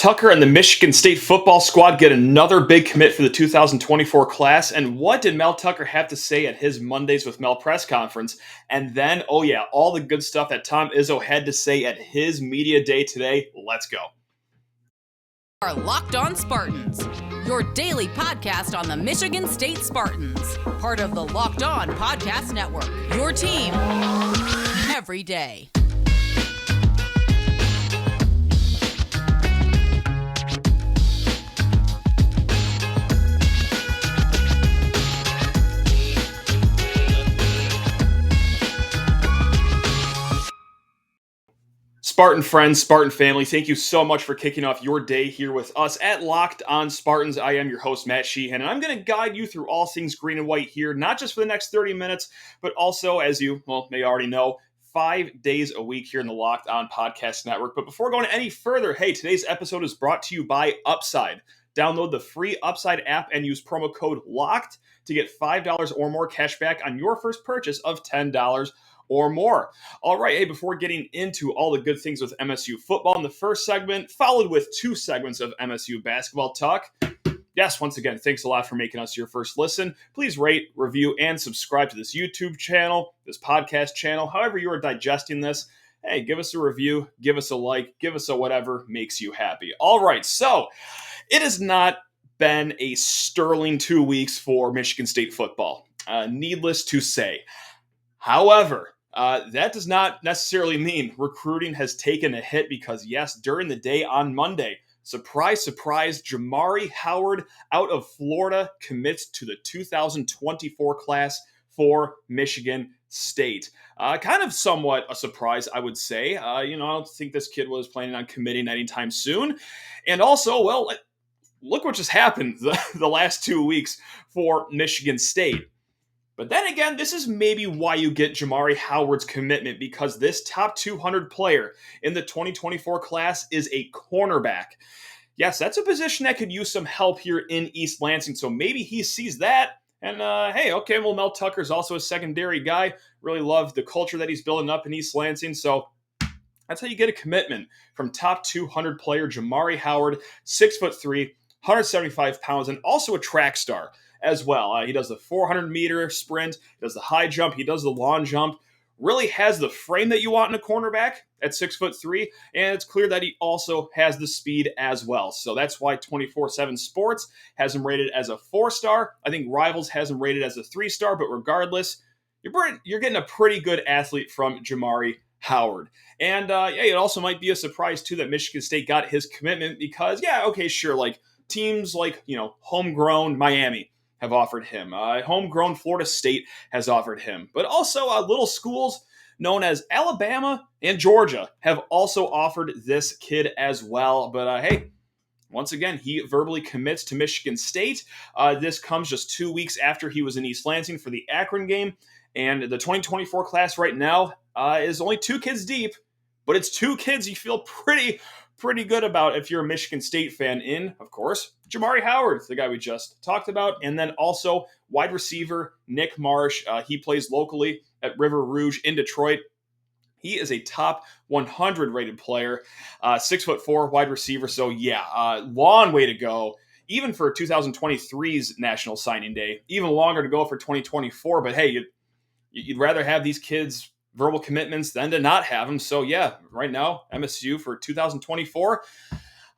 Tucker and the Michigan State football squad get another big commit for the 2024 class. And what did Mel Tucker have to say at his Mondays with Mel press conference? And then, oh yeah, all the good stuff that Tom Izzo had to say at his media day today. Let's go. Are Locked On Spartans, your daily podcast on the Michigan State Spartans, part of the Locked On Podcast Network, your team every day. Spartan friends, Spartan family, thank you so much for kicking off your day here with us at Locked On Spartans. I am your host, Matt Sheehan, and I'm going to guide you through all things green and white here, not just for the next 30 minutes, but also, as you may already know, 5 days a week here in the Locked On Podcast Network. But before going any further, hey, today's episode is brought to you by Upside. Download the free Upside app and use promo code LOCKED to get $5 or more cash back on your first purchase of $10 or more. All right, hey, before getting into all the good things with MSU football in the first segment, followed with 2 segments of MSU basketball talk. Yes, once again, thanks a lot for making us your first listen. Please rate, review, and subscribe to this YouTube channel, this podcast channel, however you are digesting this. Hey, give us a review, give us a like, give us a whatever makes you happy. All right, so it has not been a sterling 2 weeks for Michigan State football, needless to say. However, that does not necessarily mean recruiting has taken a hit because, yes, during the day on Monday, surprise, surprise, Jamari Howard out of Florida commits to the 2024 class for Michigan State. Kind of somewhat a surprise, I would say. I don't think this kid was planning on committing anytime soon. And also, well, look what just happened the last 2 weeks for Michigan State. But then again, this is maybe why you get Jamari Howard's commitment, because this top 200 player in the 2024 class is a cornerback. Yes, that's a position that could use some help here in East Lansing, so maybe he sees that. And hey, okay, well, Mel Tucker's also a secondary guy. Really love the culture that he's building up in East Lansing, so that's how you get a commitment from top 200 player Jamari Howard, 6'3", 175 pounds, and also a track star as well. He does the 400-meter sprint, he does the high jump, he does the long jump, really has the frame that you want in a cornerback at 6'3", and it's clear that he also has the speed as well. So that's why 24/7 Sports has him rated as a 4-star. I think Rivals has him rated as a 3-star, but regardless, you're getting a pretty good athlete from Jamari Howard. And yeah, it also might be a surprise too that Michigan State got his commitment because, yeah, okay, sure, like teams like, homegrown Miami have offered him. Homegrown Florida State has offered him. But also little schools known as Alabama and Georgia have also offered this kid as well. But hey, once again, he verbally commits to Michigan State. This comes just 2 weeks after he was in East Lansing for the Akron game. And the 2024 class right now is only 2 kids deep, but it's 2 kids you feel pretty good about if you're a Michigan State fan in, of course, Jamari Howard, the guy we just talked about, and then also wide receiver Nick Marsh. He plays locally at River Rouge in Detroit. He is a top 100 rated player, 6'4" wide receiver. So yeah, long way to go, even for 2023's National Signing Day, even longer to go for 2024. But hey, you'd rather have these kids verbal commitments than to not have them. So yeah, right now, MSU for 2024,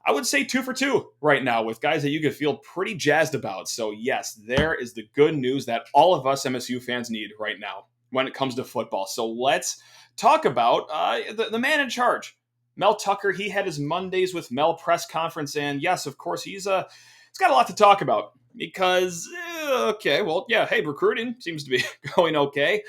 I would say 2 for 2 right now with guys that you could feel pretty jazzed about. So yes, there is the good news that all of us MSU fans need right now when it comes to football. So let's talk about the man in charge, Mel Tucker. He had his Mondays with Mel press conference, and yes, of course, he's got a lot to talk about because, okay, well, yeah, hey, recruiting seems to be going okay.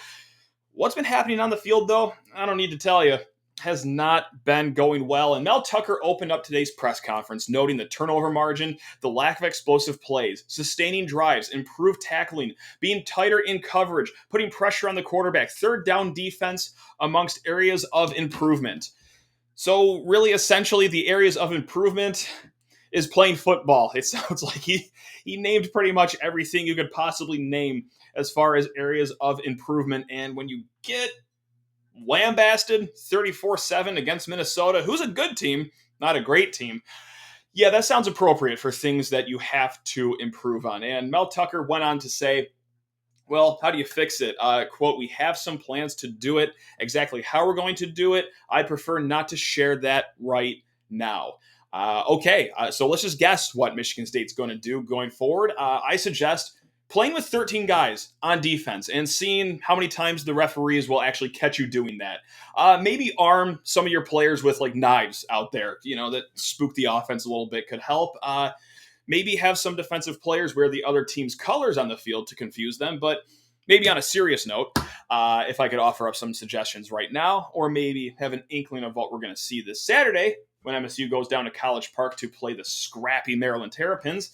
What's been happening on the field, though, I don't need to tell you, has not been going well. And Mel Tucker opened up today's press conference, noting the turnover margin, the lack of explosive plays, sustaining drives, improved tackling, being tighter in coverage, putting pressure on the quarterback, third down defense, amongst areas of improvement. So really, essentially, the areas of improvement is playing football. It sounds like he named pretty much everything you could possibly name as far as areas of improvement. And when you get lambasted 34-7 against Minnesota, who's a good team, not a great team, Yeah, that sounds appropriate for things that you have to improve on. And Mel Tucker went on to say, well, how do you fix it? Quote, we have some plans to do it. Exactly how we're going to do it, I prefer not to share that right now. Okay, so let's just guess what Michigan State's going to do going forward. I suggest playing with 13 guys on defense and seeing how many times the referees will actually catch you doing that. Maybe arm some of your players with like knives out there, that spook the offense a little bit could help. Maybe have some defensive players wear the other team's colors on the field to confuse them. But maybe on a serious note, if I could offer up some suggestions right now, or maybe have an inkling of what we're going to see this Saturday when MSU goes down to College Park to play the scrappy Maryland Terrapins.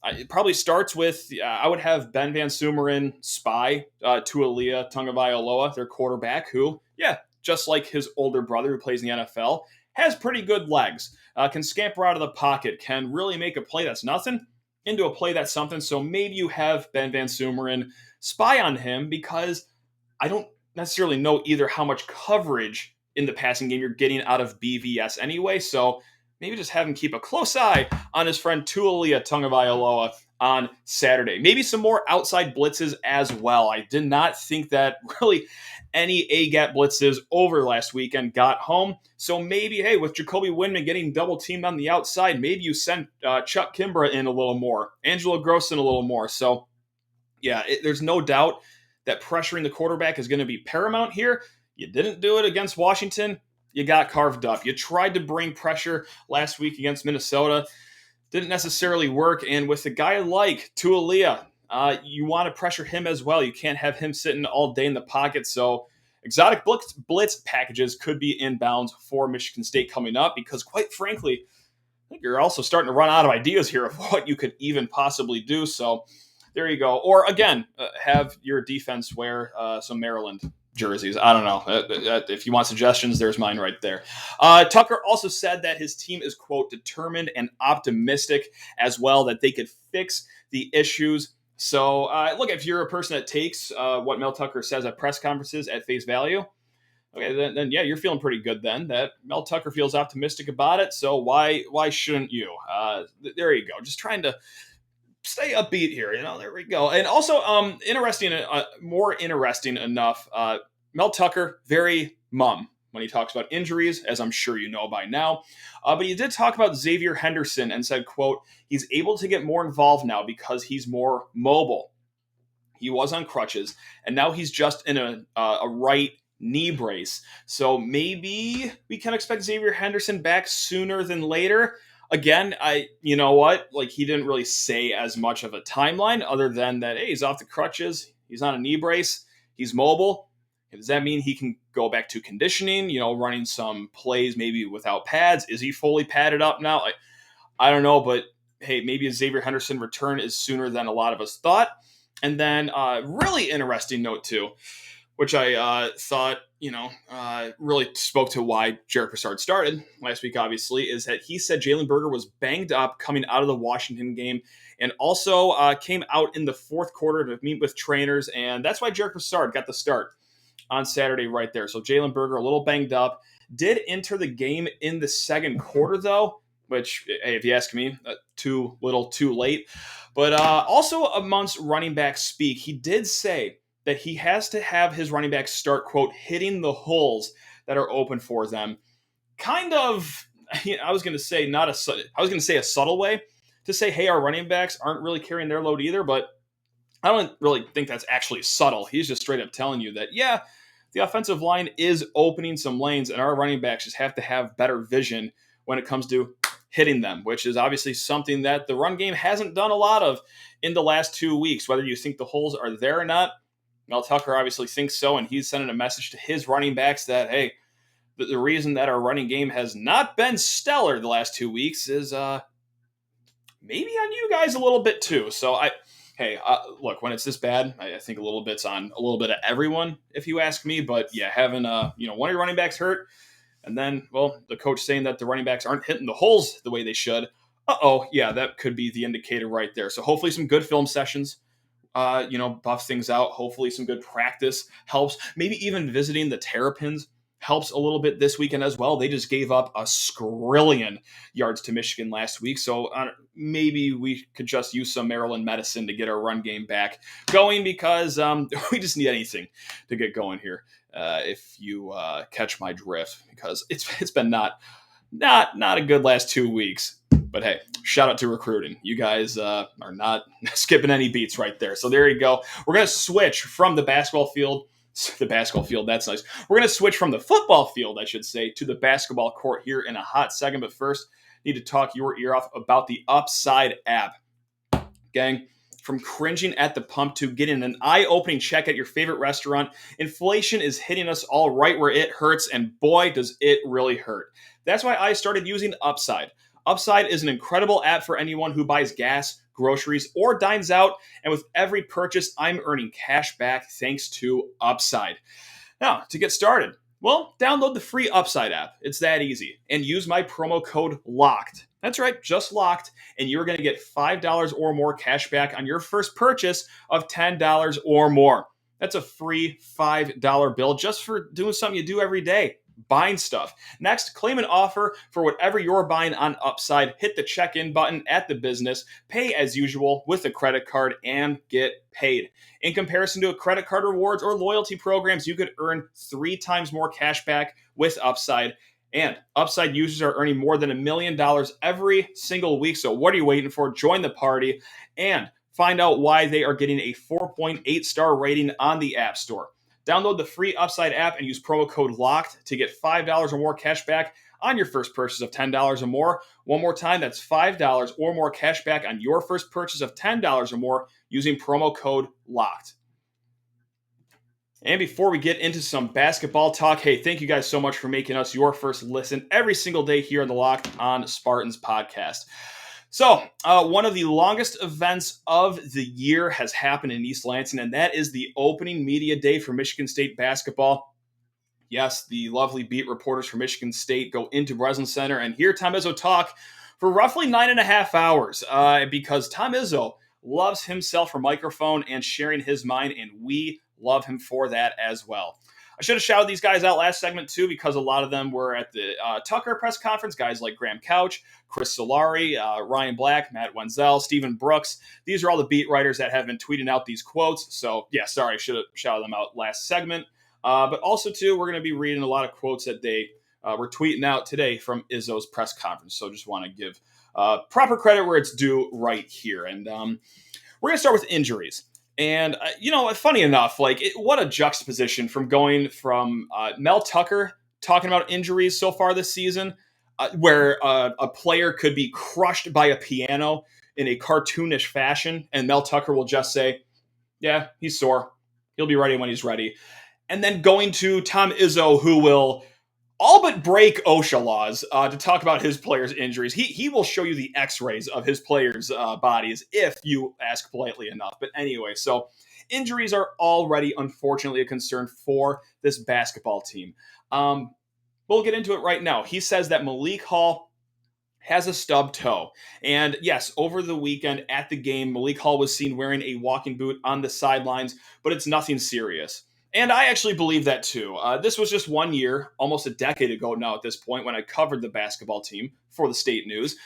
It probably starts with, I would have Ben Van Sumeren spy Tualia Tagovailoa, their quarterback, who, just like his older brother who plays in the NFL, has pretty good legs, can scamper out of the pocket, can really make a play that's nothing into a play that's something. So maybe you have Ben Van Sumeren spy on him, because I don't necessarily know either how much coverage in the passing game you're getting out of BVS anyway. So maybe just have him keep a close eye on his friend Tualia Tagovailoa on Saturday. Maybe some more outside blitzes as well. I did not think that really any A-gap blitzes over last weekend got home. So maybe, hey, with Jacoby Windman getting double teamed on the outside, maybe you send Chuck Kimbrough in a little more, Angelo Gross in a little more. So yeah, there's no doubt that pressuring the quarterback is going to be paramount here. You didn't do it against Washington. You got carved up. You tried to bring pressure last week against Minnesota. Didn't necessarily work. And with a guy like Tualia, you want to pressure him as well. You can't have him sitting all day in the pocket. So exotic blitz packages could be inbounds for Michigan State coming up, because quite frankly, I think you're also starting to run out of ideas here of what you could even possibly do. So there you go. Or again, have your defense wear some Maryland jerseys. I don't know. If you want suggestions, there's mine right there. Tucker also said that his team is, quote, determined and optimistic as well, that they could fix the issues. So look, if you're a person that takes what Mel Tucker says at press conferences at face value, okay, then yeah, you're feeling pretty good then that Mel Tucker feels optimistic about it. So why shouldn't you? There you go. Just trying to stay upbeat here, there we go. And also, more interesting enough, Mel Tucker, very mum when he talks about injuries, as I'm sure you know by now. But he did talk about Xavier Henderson and said, quote, he's able to get more involved now because he's more mobile. He was on crutches, and now he's just in a right knee brace. So maybe we can expect Xavier Henderson back sooner than later. Again, you know what? Like, he didn't really say as much of a timeline other than that, hey, he's off the crutches, he's on a knee brace, he's mobile. Does that mean he can go back to conditioning, running some plays maybe without pads? Is he fully padded up now? I don't know, but hey, maybe a Xavier Henderson return is sooner than a lot of us thought. And then really interesting note too, which I thought, really spoke to why Jarek Broussard started last week, obviously, is that he said Jalen Berger was banged up coming out of the Washington game, and also came out in the fourth quarter to meet with trainers, and that's why Jarek Broussard got the start on Saturday right there. So Jalen Berger, a little banged up, did enter the game in the second quarter, though, which, hey, if you ask me, too little, too late. But also amongst running back speak, he did say that he has to have his running backs start, quote, hitting the holes that are open for them. Kind of, I was going to say a subtle way to say, hey, our running backs aren't really carrying their load either, but I don't really think that's actually subtle. He's just straight up telling you that, yeah, the offensive line is opening some lanes, and our running backs just have to have better vision when it comes to hitting them, which is obviously something that the run game hasn't done a lot of in the last 2 weeks. Whether you think the holes are there or not, Mel Tucker obviously thinks so, and he's sending a message to his running backs that, hey, the reason that our running game has not been stellar the last 2 weeks is maybe on you guys a little bit too. So look, when it's this bad, I think a little bit's on a little bit of everyone, if you ask me. But yeah, having one of your running backs hurt, and then, well, the coach saying that the running backs aren't hitting the holes the way they should. Yeah, that could be the indicator right there. So hopefully some good film sessions, buff things out. Hopefully some good practice helps. Maybe even visiting the Terrapins helps a little bit this weekend as well. They just gave up a skrillion yards to Michigan last week. So maybe we could just use some Maryland medicine to get our run game back going, because we just need anything to get going here. If you catch my drift, because it's been not a good last 2 weeks. But hey, shout out to recruiting. You guys are not skipping any beats right there. So there you go. We're going to switch from the basketball field. That's nice. We're going to switch from the football field, I should say, to the basketball court here in a hot second. But first, need to talk your ear off about the Upside app. Gang, from cringing at the pump to getting an eye-opening check at your favorite restaurant, inflation is hitting us all right where it hurts, and boy, does it really hurt. That's why I started using Upside. Upside is an incredible app for anyone who buys gas, groceries, or dines out, and with every purchase, I'm earning cash back thanks to Upside. Now, to get started, well, download the free Upside app. It's that easy. And use my promo code LOCKED. That's right, just LOCKED, and you're going to get $5 or more cash back on your first purchase of $10 or more. That's a free $5 bill just for doing something you do every day. Buying stuff. Next, claim an offer for whatever you're buying on Upside. Hit the check-in button at the business. Pay as usual with a credit card and get paid. In comparison to a credit card rewards or loyalty programs, you could earn 3 times more cash back with Upside. And Upside users are earning more than $1 million every single week. So what are you waiting for? Join the party and find out why they are getting a 4.8 star rating on the App Store. Download the free Upside app and use promo code LOCKED to get $5 or more cash back on your first purchase of $10 or more. One more time, that's $5 or more cash back on your first purchase of $10 or more using promo code LOCKED. And before we get into some basketball talk, hey, thank you guys so much for making us your first listen every single day here on the Locked on Spartans podcast. So, one of the longest events of the year has happened in East Lansing, and that is the opening media day for Michigan State basketball. Yes, the lovely beat reporters from Michigan State go into Breslin Center and hear Tom Izzo talk for roughly 9.5 hours, because Tom Izzo loves himself a microphone and sharing his mind, and we love him for that as well. I should have shouted these guys out last segment too, because a lot of them were at the Tucker press conference. Guys like Graham Couch, Chris Solari, Ryan Black, Matt Wenzel, Stephen Brooks. These are all the beat writers that have been tweeting out these quotes. So yeah, sorry, I should have shouted them out last segment. But also too, we're going to be reading a lot of quotes that they were tweeting out today from Izzo's press conference. So just want to give proper credit where it's due right here. And we're going to start with injuries. And, funny enough, what a juxtaposition from going from Mel Tucker talking about injuries so far this season, where a player could be crushed by a piano in a cartoonish fashion, and Mel Tucker will just say, yeah, he's sore. He'll be ready when he's ready. And then going to Tom Izzo, who will all but break OSHA laws to talk about his players' injuries. He will show you the x-rays of his players' bodies if you ask politely enough. But anyway, so injuries are already, unfortunately, a concern for this basketball team. We'll get into it right now. He says that Malik Hall has a stub toe. And yes, over the weekend at the game, Malik Hall was seen wearing a walking boot on the sidelines, but it's nothing serious. And I actually believe that too. This was just 1 year, almost a decade ago now at this point, when I covered the basketball team for the State News.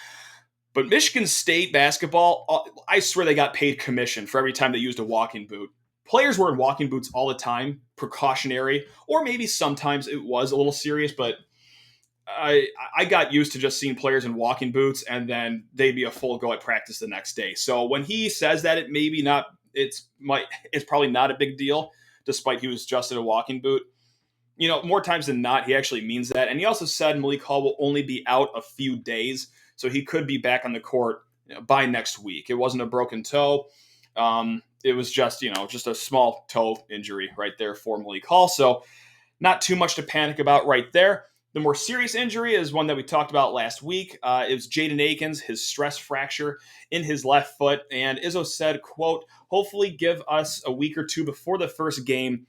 But Michigan State basketball, I swear they got paid commission for every time they used a walking boot. Players were in walking boots all the time, precautionary, or maybe sometimes it was a little serious, but I got used to just seeing players in walking boots, and then they'd be a full go at practice the next day. So when he says that, it's probably not a big deal, despite he was just in a walking boot. More times than not, he actually means that. And he also said Malik Hall will only be out a few days, so he could be back on the court by next week. It wasn't a broken toe. It was just a small toe injury right there for Malik Hall. So not too much to panic about right there. The more serious injury is one that we talked about last week. It was Jaden Akin's, his stress fracture in his left foot. And Izzo said, quote, hopefully give us a week or two before the first game,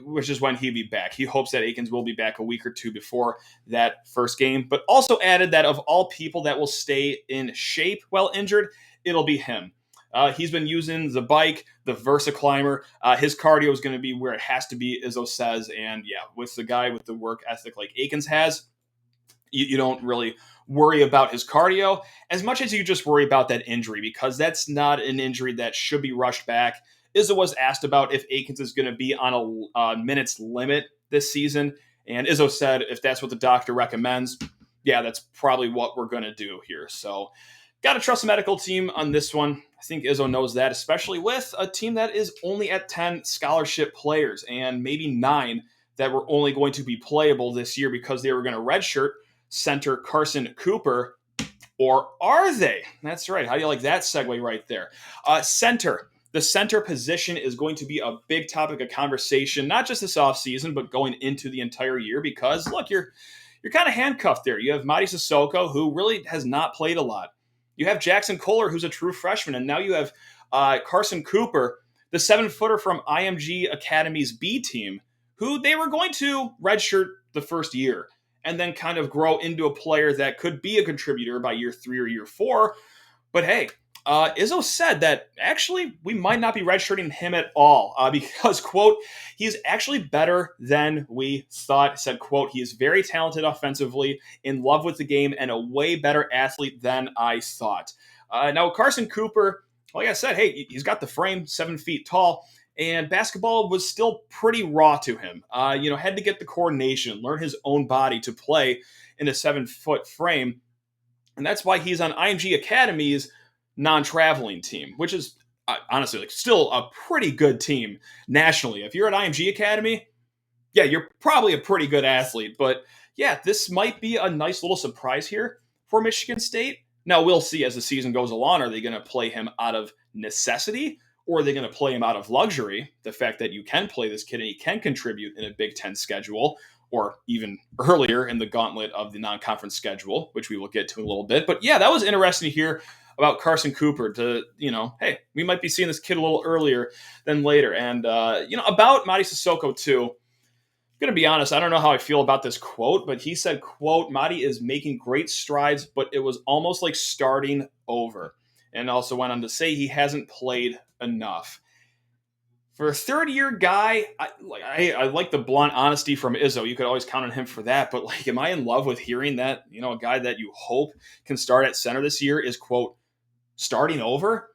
which is when he'll be back. He hopes that Akins will be back a week or two before that first game, but also added that of all people that will stay in shape while injured, it'll be him. He's been using the bike, the Versa Climber. His cardio is going to be where it has to be, Izzo says. And yeah, with the guy with the work ethic like Akin's has, you don't really worry about his cardio as much as you just worry about that injury, because that's not an injury that should be rushed back. Izzo was asked about if Akins is going to be on a minutes limit this season, and Izzo said if that's what the doctor recommends, yeah, that's probably what we're going to do here. So got to trust the medical team on this one. I think Izzo knows that, especially with a team that is only at 10 scholarship players and maybe 9 that were only going to be playable this year because they were going to redshirt center Carson Cooper. Or are they? That's right. How do you like that segue right there? Center. The center position is going to be a big topic of conversation, not just this offseason, but going into the entire year, because, look, you're kind of handcuffed there. You have Mady Sissoko, who really has not played a lot. You have Jackson Kohler, who's a true freshman, and now you have Carson Cooper, the 7-footer from IMG Academy's B team, who they were going to redshirt the first year and then kind of grow into a player that could be a contributor by year 3 or year 4. But hey, Izzo said that actually we might not be redshirting him at all because, quote, he's actually better than we thought. Said, quote, he is very talented offensively, in love with the game, and a way better athlete than I thought. Now, Carson Cooper, like I said, hey, he's got the frame, 7 feet tall, and basketball was still pretty raw to him. Had to get the coordination, learn his own body to play in a 7-foot frame. And that's why he's on IMG Academy's non-traveling team, which is honestly still a pretty good team nationally. If you're at IMG Academy, yeah, you're probably a pretty good athlete. But yeah, this might be a nice little surprise here for Michigan State. Now, we'll see as the season goes along. Are they going to play him out of necessity, or are they going to play him out of luxury? The fact that you can play this kid and he can contribute in a Big Ten schedule, or even earlier in the gauntlet of the non-conference schedule, which we will get to in a little bit. But yeah, that was interesting to hear about Carson Cooper to, hey, we might be seeing this kid a little earlier than later. And, about Mady Sissoko too, I'm going to be honest, I don't know how I feel about this quote, but he said, quote, Mady is making great strides, but it was almost like starting over. And also went on to say he hasn't played enough. For a third-year guy, I like the blunt honesty from Izzo. You could always count on him for that. But, am I in love with hearing that, a guy that you hope can start at center this year is, quote, starting over?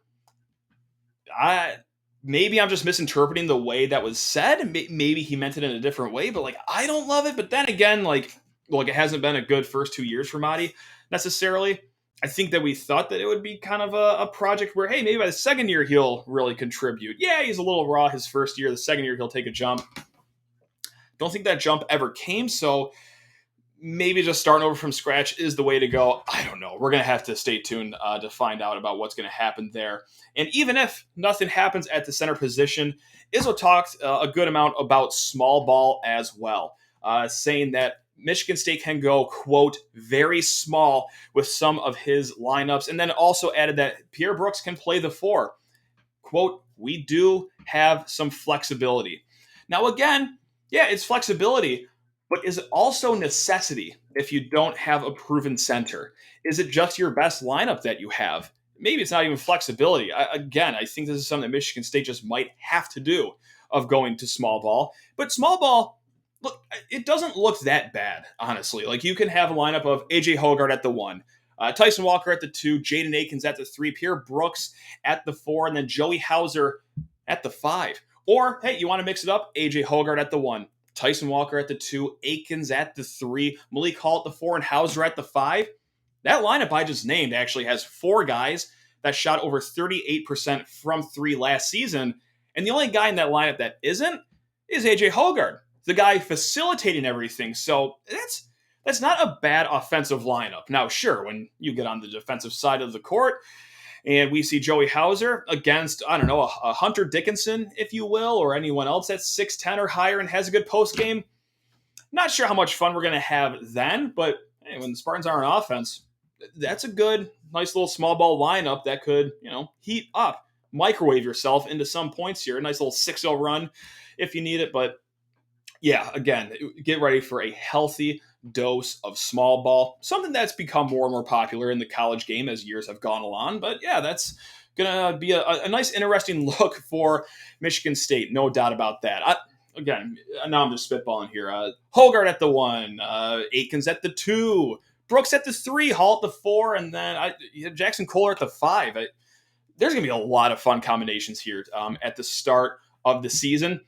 Maybe I'm just misinterpreting the way that was said. Maybe he meant it in a different way. But, I don't love it. But then again, it hasn't been a good first 2 years for Mady necessarily. I think that we thought that it would be kind of a project where, hey, maybe by the second year he'll really contribute. Yeah, he's a little raw his first year. The second year he'll take a jump. Don't think that jump ever came, so maybe just starting over from scratch is the way to go. I don't know. We're going to have to stay tuned to find out about what's going to happen there. And even if nothing happens at the center position, Izzo talked a good amount about small ball as well, saying that Michigan State can go, quote, very small with some of his lineups, and then also added that Pierre Brooks can play the 4. Quote, we do have some flexibility. Now, again, yeah, it's flexibility, but is it also necessity if you don't have a proven center? Is it just your best lineup that you have? Maybe it's not even flexibility. I think this is something that Michigan State just might have to do, of going to small ball. But small ball, look, it doesn't look that bad, honestly. You can have a lineup of A.J. Hoggard at the 1, Tyson Walker at the 2, Jaden Akins at the 3, Pierre Brooks at the 4, and then Joey Hauser at the 5. Or, hey, you want to mix it up? A.J. Hoggard at the 1, Tyson Walker at the 2, Akins at the 3, Malik Hall at the 4, and Hauser at the 5. That lineup I just named actually has 4 guys that shot over 38% from 3 last season, and the only guy in that lineup that isn't is A.J. Hoggard, the guy facilitating everything. So that's not a bad offensive lineup. Now, sure, when you get on the defensive side of the court and we see Joey Hauser against, I don't know, a Hunter Dickinson, if you will, or anyone else that's 6'10 or higher and has a good post game, not sure how much fun we're going to have then, but hey, when the Spartans are on offense, that's a good, nice little small ball lineup that could, heat up, microwave yourself into some points here. A nice little 6-0 run if you need it, but yeah, again, get ready for a healthy dose of small ball, something that's become more and more popular in the college game as years have gone along. But yeah, that's going to be a nice, interesting look for Michigan State. No doubt about that. Again, now I'm just spitballing here. Hogard at the 1, Akin's at the 2, Brooks at the 3, Hall at the 4, and then Jackson Kohler at the 5. There's going to be a lot of fun combinations here at the start of the season.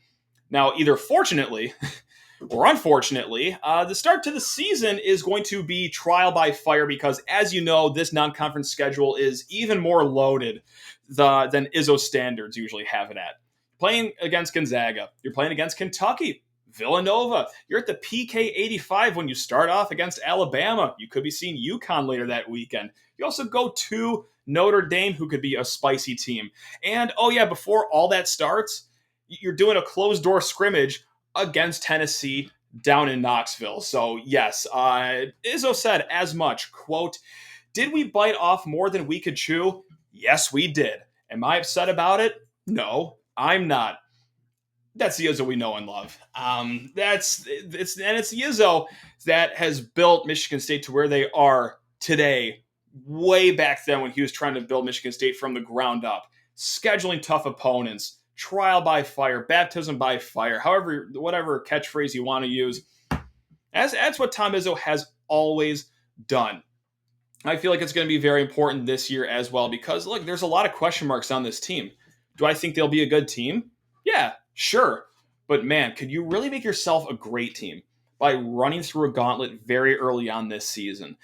Now, either fortunately or unfortunately, the start to the season is going to be trial by fire because, as you know, this non-conference schedule is even more loaded than Izzo standards usually have it at. Playing against Gonzaga, you're playing against Kentucky, Villanova. You're at the PK 85 when you start off against Alabama. You could be seeing UConn later that weekend. You also go to Notre Dame, who could be a spicy team. And, oh yeah, before all that starts, you're doing a closed-door scrimmage against Tennessee down in Knoxville. So yes, Izzo said as much, quote, "Did we bite off more than we could chew? Yes, we did. Am I upset about it? No, I'm not." That's the Izzo we know and love. It's the Izzo that has built Michigan State to where they are today, way back then when he was trying to build Michigan State from the ground up, scheduling tough opponents, trial by fire, baptism by fire, however, whatever catchphrase you want to use. That's what Tom Izzo has always done. I feel like it's going to be very important this year as well because, look, there's a lot of question marks on this team. Do I think they'll be a good team? Yeah, sure. But man, could you really make yourself a great team by running through a gauntlet very early on this season?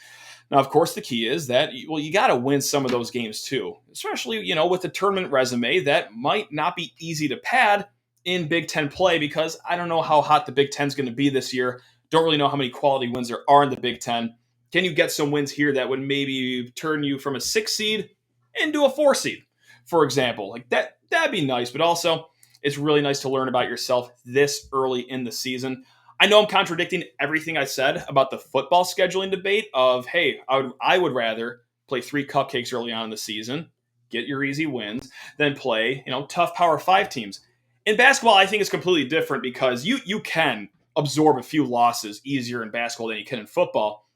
Now, of course, the key is that, well, you got to win some of those games too, especially, with the tournament resume that might not be easy to pad in Big Ten play because I don't know how hot the Big Ten is going to be this year. Don't really know how many quality wins there are in the Big Ten. Can you get some wins here that would maybe turn you from a 6 seed into a 4 seed, for example? Like that'd be nice, but also it's really nice to learn about yourself this early in the season. I know I'm contradicting everything I said about the football scheduling debate of, hey, I would rather play 3 cupcakes early on in the season, get your easy wins, than play, tough Power 5 teams. In basketball, I think it's completely different because you can absorb a few losses easier in basketball than you can in football.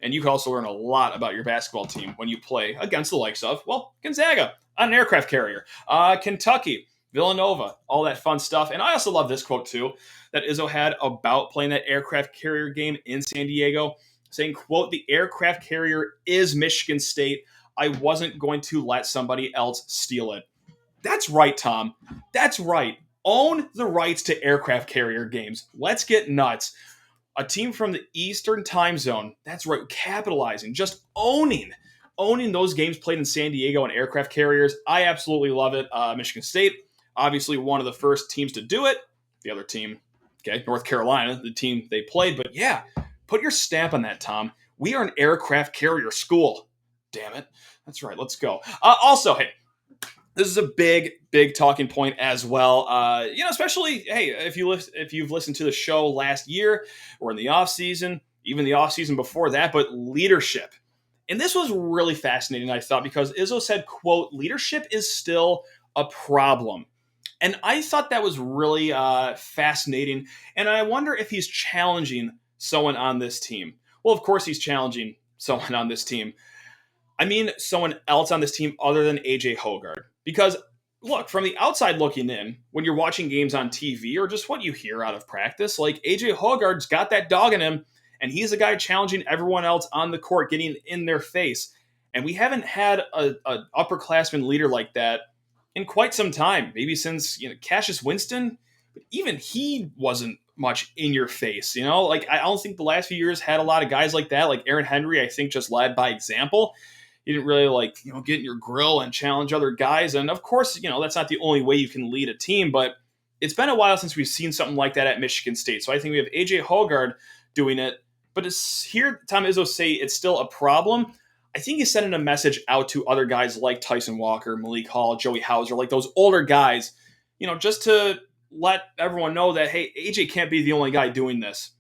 And you can also learn a lot about your basketball team when you play against the likes of, well, Gonzaga on an aircraft carrier, Kentucky, Villanova, all that fun stuff. And I also love this quote too that Izzo had about playing that aircraft carrier game in San Diego, saying, quote, "The aircraft carrier is Michigan State. I wasn't going to let somebody else steal it." That's right, Tom. That's right. Own the rights to aircraft carrier games. Let's get nuts. A team from the Eastern time zone, that's right, capitalizing, just owning those games played in San Diego and aircraft carriers. I absolutely love it. Michigan State, obviously one of the first teams to do it. The other team, okay, North Carolina, the team they played. But yeah, put your stamp on that, Tom. We are an aircraft carrier school. Damn it. That's right. Let's go. Also, hey, this is a big talking point as well. Especially, hey, if you've listened to the show last year or in the offseason, even the offseason before that, but leadership. And this was really fascinating, I thought, because Izzo said, quote, "Leadership is still a problem." And I thought that was really fascinating. And I wonder if he's challenging someone on this team. Well, of course he's challenging someone on this team. I mean, someone else on this team other than AJ Hogard. Because, look, from the outside looking in, when you're watching games on TV or just what you hear out of practice, like AJ Hogard's got that dog in him, and he's the guy challenging everyone else on the court, getting in their face. And we haven't had an upperclassman leader like that in quite some time, maybe since Cassius Winston, but even he wasn't much in your face. Like I don't think the last few years had a lot of guys like that. Like Aaron Henry, I think just led by example. He didn't really get in your grill and challenge other guys. And of course, that's not the only way you can lead a team, but it's been a while since we've seen something like that at Michigan State. So I think we have AJ Hogard doing it, but it's here Tom Izzo say it's still a problem. I think he's sending a message out to other guys like Tyson Walker, Malik Hall, Joey Hauser, like those older guys, just to let everyone know that, hey, AJ can't be the only guy doing this.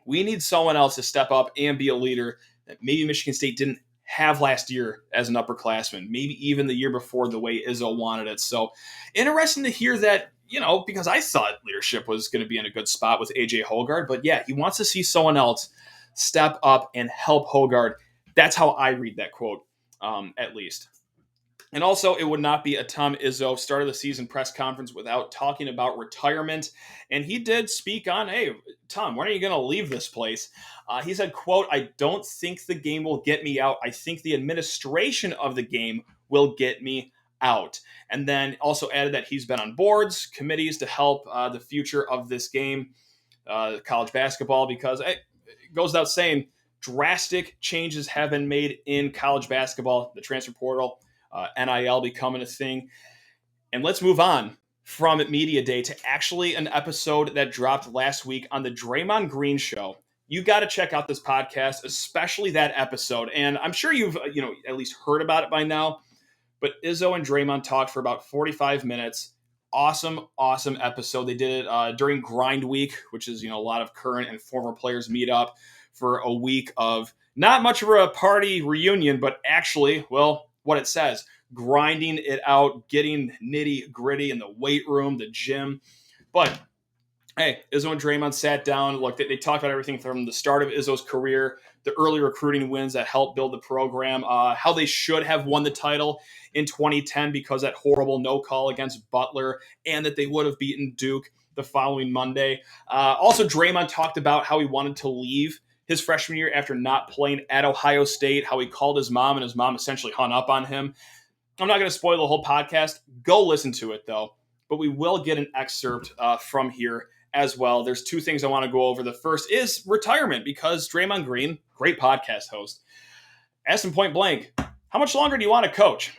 We need someone else to step up and be a leader that maybe Michigan State didn't have last year as an upperclassman, maybe even the year before the way Izzo wanted it. So interesting to hear that, because I thought leadership was going to be in a good spot with AJ Hogard, but yeah, he wants to see someone else step up and help Hogard. That's how I read that quote, at least. And also, it would not be a Tom Izzo start of the season press conference without talking about retirement. And he did speak on, hey, Tom, when are you going to leave this place? He said, quote, I don't think the game will get me out. I think the administration of the game will get me out. And then also added that he's been on boards, committees to help the future of this game, college basketball, because it goes without saying, drastic changes have been made in college basketball, the transfer portal, NIL becoming a thing. And let's move on from Media Day to actually an episode that dropped last week on the Draymond Green Show. You got to check out this podcast, especially that episode. And I'm sure you've at least heard about it by now. But Izzo and Draymond talked for about 45 minutes. Awesome episode. They did it during Grind Week, which is, a lot of current and former players meet up for a week of not much of a party reunion, but actually, well, what it says, grinding it out, getting nitty gritty in the weight room, the gym. But hey, Izzo and Draymond sat down. Look, they talked about everything from the start of Izzo's career, the early recruiting wins that helped build the program, how they should have won the title in 2010 because that horrible no call against Butler, and that they would have beaten Duke the following Monday. Also, Draymond talked about how he wanted to leave his freshman year after not playing at Ohio State, how he called his mom and his mom essentially hung up on him. I'm not going to spoil the whole podcast. Go listen to it, though. But we will get an excerpt from here as well. There's two things I want to go over. The first is retirement, because Draymond Green, great podcast host, asked him point blank, how much longer do you want to coach?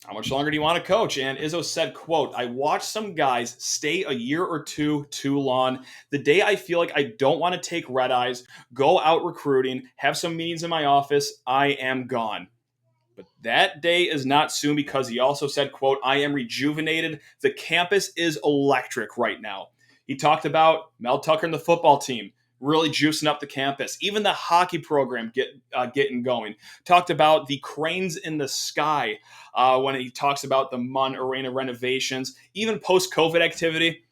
How much longer do you want to coach? And Izzo said, quote, I watched some guys stay a year or two too long. The day I feel like I don't want to take red eyes, go out recruiting, have some meetings in my office, I am gone. But that day is not soon, because he also said, quote, I am rejuvenated. The campus is electric right now. He talked about Mel Tucker and the football team really juicing up the campus. Even the hockey program getting going. Talked about the cranes in the sky when he talks about the Munn Arena renovations. Even post-COVID activity.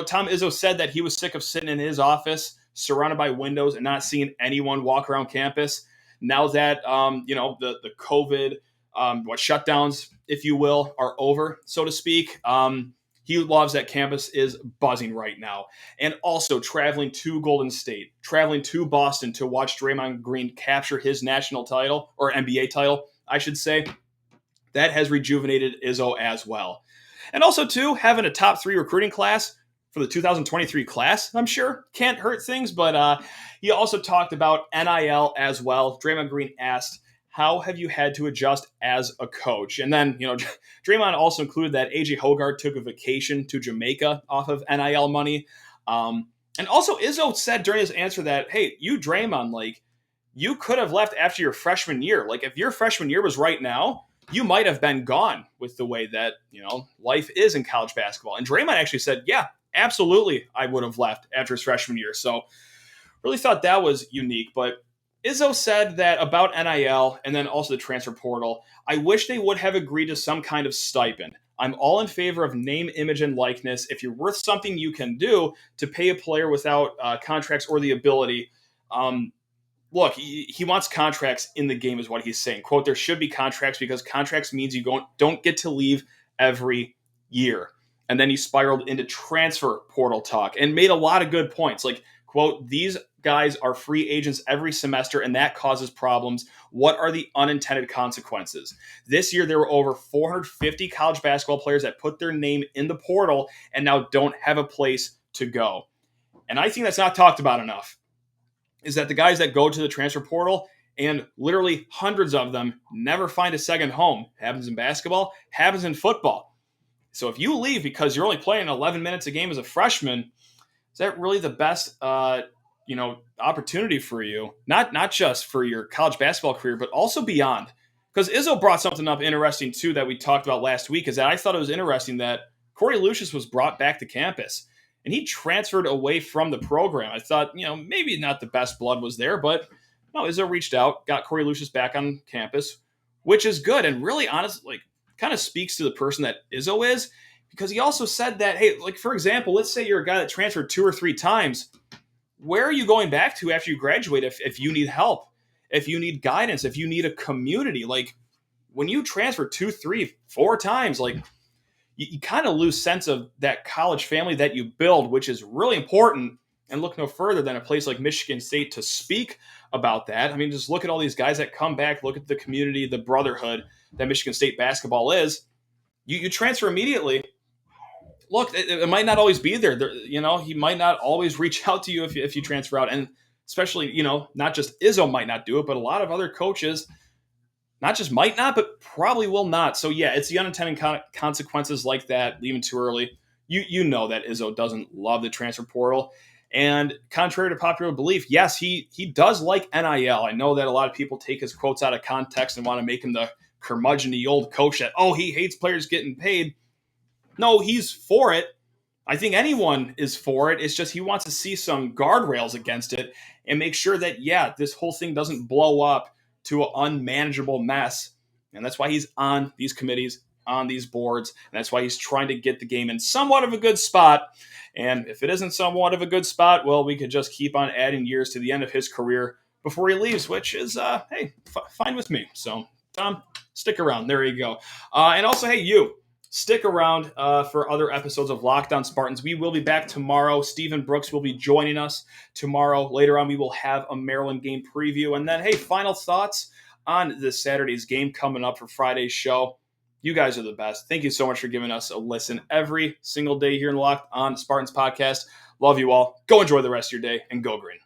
Tom Izzo said that he was sick of sitting in his office surrounded by windows and not seeing anyone walk around campus. Now that, the COVID shutdowns, if you will, are over, so to speak, he loves that campus is buzzing right now. And also traveling to Golden State, traveling to Boston to watch Draymond Green capture his national title, or NBA title, I should say. That has rejuvenated Izzo as well. And also, too, having a top 3 recruiting class for the 2023 class, I'm sure, can't hurt things. But he also talked about NIL as well. Draymond Green asked, how have you had to adjust as a coach? And then, Draymond also included that A.J. Hogard took a vacation to Jamaica off of NIL money. And also Izzo said during his answer that, hey, you, Draymond, you could have left after your freshman year. If your freshman year was right now, you might have been gone with the way that, life is in college basketball. And Draymond actually said, yeah, absolutely, I would have left after his freshman year. So really thought that was unique. But Izzo said that about NIL and then also the transfer portal, I wish they would have agreed to some kind of stipend. I'm all in favor of name, image, and likeness. If you're worth something you can do to pay a player without contracts or the ability. Look, he wants contracts in the game is what he's saying. Quote, there should be contracts because contracts means you don't get to leave every year. And then he spiraled into transfer portal talk and made a lot of good points. Quote, these guys are free agents every semester, and that causes problems. What are the unintended consequences? This year, there were over 450 college basketball players that put their name in the portal and now don't have a place to go. And I think that's not talked about enough, is that the guys that go to the transfer portal, and literally hundreds of them, never find a second home. Happens in basketball, happens in football. So if you leave because you're only playing 11 minutes a game as a freshman, is that really the best opportunity for you? Not just for your college basketball career, but also beyond. Because Izzo brought something up interesting, too, that we talked about last week, is that I thought it was interesting that Corey Lucius was brought back to campus, and he transferred away from the program. I thought, maybe not the best blood was there, but no, Izzo reached out, got Corey Lucius back on campus, which is good, and really, honestly, kind of speaks to the person that Izzo is, because he also said that, hey, for example, let's say you're a guy that transferred 2 or 3 times. where are you going back to after you graduate if you need help, if you need guidance, if you need a community? Like, when you transfer 2, 3, 4 times, like, you kind of lose sense of that college family that you build, which is really important. And look no further than a place like Michigan State to speak about that. I mean, just look at all these guys that come back, look at the community, the brotherhood that Michigan State basketball is. You transfer immediately. Look, it might not always be there. He might not always reach out to you if you transfer out. And especially, not just Izzo might not do it, but a lot of other coaches not just might not, but probably will not. So yeah, it's the unintended consequences like that, leaving too early. You know that Izzo doesn't love the transfer portal. And contrary to popular belief, yes, he does like NIL. I know that a lot of people take his quotes out of context and want to make him the curmudgeon-y old coach that, he hates players getting paid. No, he's for it. I think anyone is for it. It's just he wants to see some guardrails against it and make sure that, this whole thing doesn't blow up to an unmanageable mess. And that's why he's on these committees, on these boards. And that's why he's trying to get the game in somewhat of a good spot. And if it isn't somewhat of a good spot, well, we could just keep on adding years to the end of his career before he leaves, which is, fine with me. So, Tom, stick around. There you go. And also, hey, you. Stick around for other episodes of Locked On Spartans. We will be back tomorrow. Stephen Brooks will be joining us tomorrow. Later on, we will have a Maryland game preview. And then, hey, final thoughts on this Saturday's game coming up for Friday's show. You guys are the best. Thank you so much for giving us a listen every single day here in the Locked On Spartans podcast. Love you all. Go enjoy the rest of your day and go green.